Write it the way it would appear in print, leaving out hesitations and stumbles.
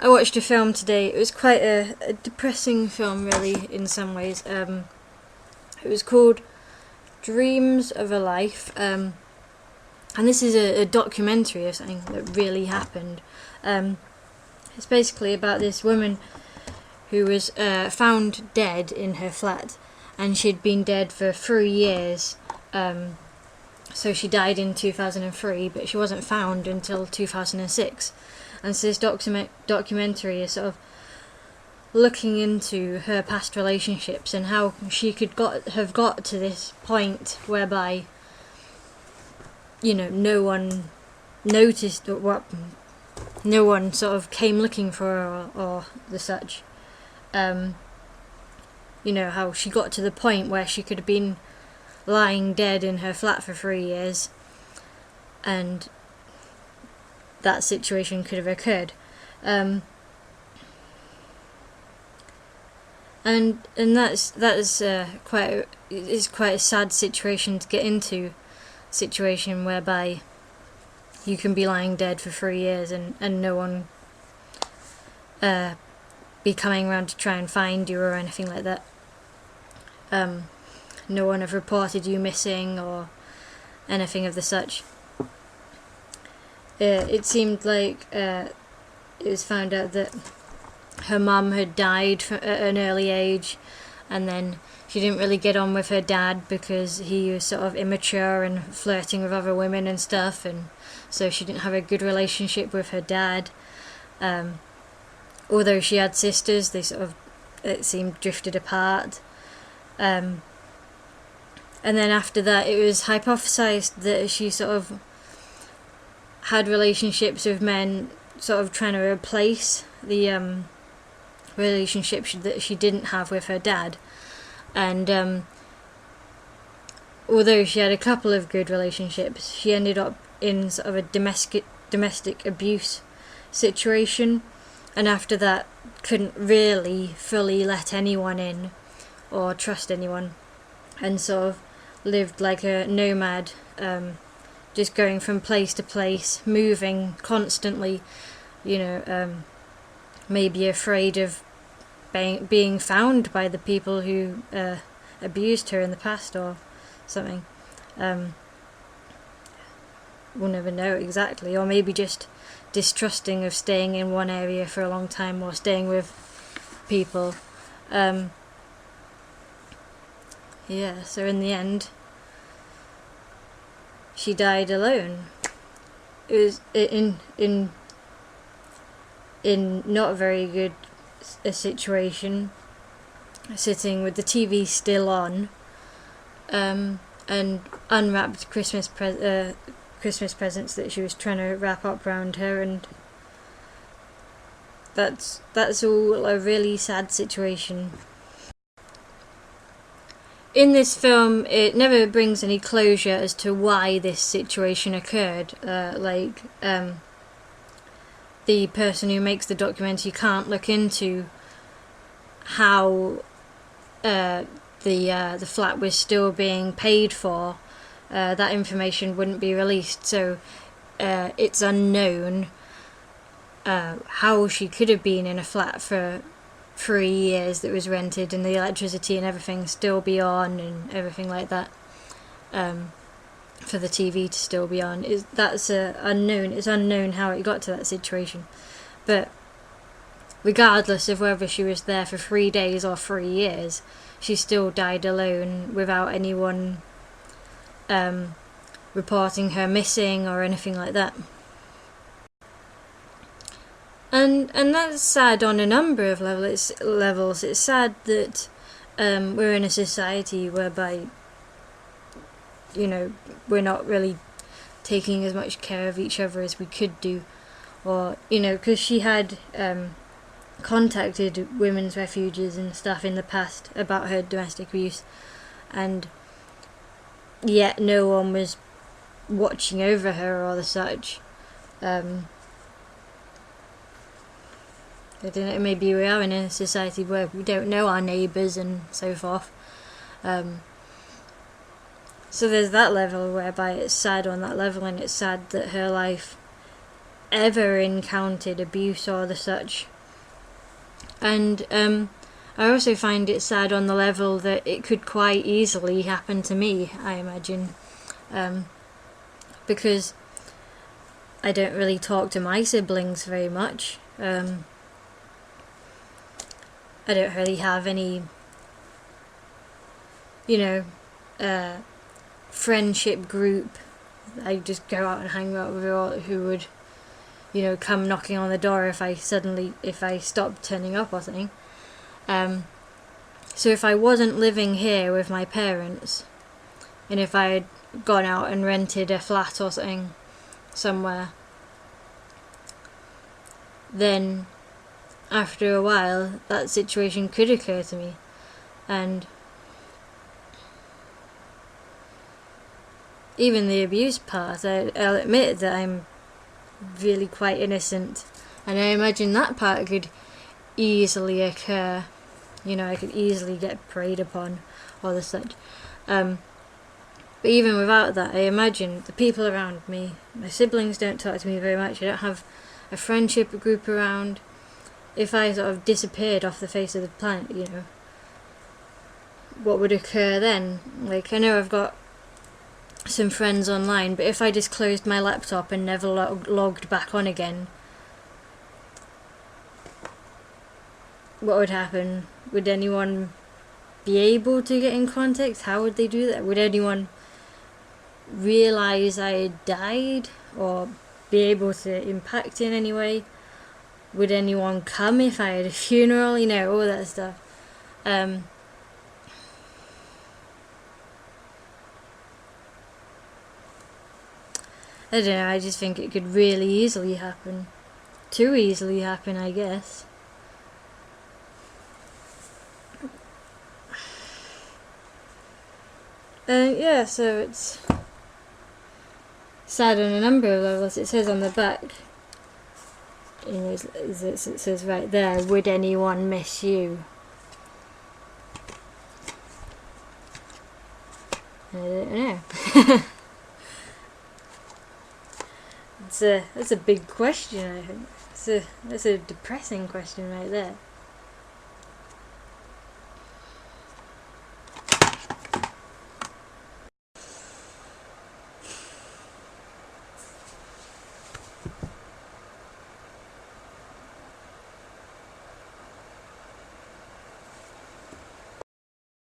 I watched a film today. It was quite a depressing film, really, in some ways. It was called Dreams of a Life, and this is a documentary of something that really happened. It's basically about this woman who was found dead in her flat, and she'd been dead for 3 years. So she died in 2003, but she wasn't found until 2006. And so this documentary is sort of looking into her past relationships and how she could have got to this point whereby, you know, no one noticed no one sort of came looking for her or the such. You know, how she got to the point where she could have been lying dead in her flat for 3 years, and that situation could have occurred. And that's quite a sad situation to get into, situation whereby you can be lying dead for 3 years and no one be coming around to try and find you or anything like that. No one have reported you missing or anything of the such. It seemed like it was found out that her mum had died at an early age, and then she didn't really get on with her dad because he was sort of immature and flirting with other women and stuff, and so she didn't have a good relationship with her dad. Although she had sisters, they sort of, it seemed, drifted apart. And then after that, it was hypothesized that she sort of had relationships with men, sort of trying to replace the relationship that she didn't have with her dad. And although she had a couple of good relationships, she ended up in sort of a domestic abuse situation, and after that couldn't really fully let anyone in or trust anyone, and sort of lived like a nomad, just going from place to place, moving constantly, you know, maybe afraid of being found by the people who abused her in the past or something. We'll never know exactly, or maybe just distrusting of staying in one area for a long time or staying with people. Yeah, so in the end, she died alone. It was in not a very good a situation, sitting with the TV still on, and unwrapped Christmas presents that she was trying to wrap up around her, and that's all a really sad situation. In this film, it never brings any closure as to why this situation occurred. The person who makes the documentary can't look into how the flat was still being paid for. That information wouldn't be released, so it's unknown how she could have been in a flat for 3 years that was rented and the electricity and everything still be on and everything like that, for the TV to still be on. That's unknown. It's unknown how it got to that situation. But regardless of whether she was there for 3 days or 3 years, she still died alone without anyone reporting her missing or anything like that. And that's sad on a number of levels. It's sad that we're in a society whereby, you know, we're not really taking as much care of each other as we could do. Or, you know, because she had contacted women's refuges and stuff in the past about her domestic abuse, and yet no one was watching over her or the such. I don't know, maybe we are in a society where we don't know our neighbours and so forth. So there's that level whereby it's sad on that level, and it's sad that her life ever encountered abuse or the such. And I also find it sad on the level that it could quite easily happen to me, I imagine, because I don't really talk to my siblings very much. I don't really have any, friendship group I just go out and hang out with, or who would, come knocking on the door if I stopped turning up or something. So if I wasn't living here with my parents, and if I had gone out and rented a flat or something somewhere, then after a while that situation could occur to me. And even the abuse part, I'll admit that I'm really quite innocent, and I imagine that part could easily occur. I could easily get preyed upon or the such. But even without that, I imagine the people around me, my siblings don't talk to me very much, I don't have a friendship group around. If I sort of disappeared off the face of the planet, what would occur then? Like, I know I've got some friends online, but if I just closed my laptop and never logged back on again, what would happen? Would anyone be able to get in contact? How would they do that? Would anyone realise I had died or be able to impact in any way? Would anyone come if I had a funeral? All that stuff. I don't know, I just think it could really easily happen. Too easily happen, I guess. So it's sad on a number of levels. It says on the back, it says right there, would anyone miss you? I don't know. That's a big question, I think. That's a depressing question right there.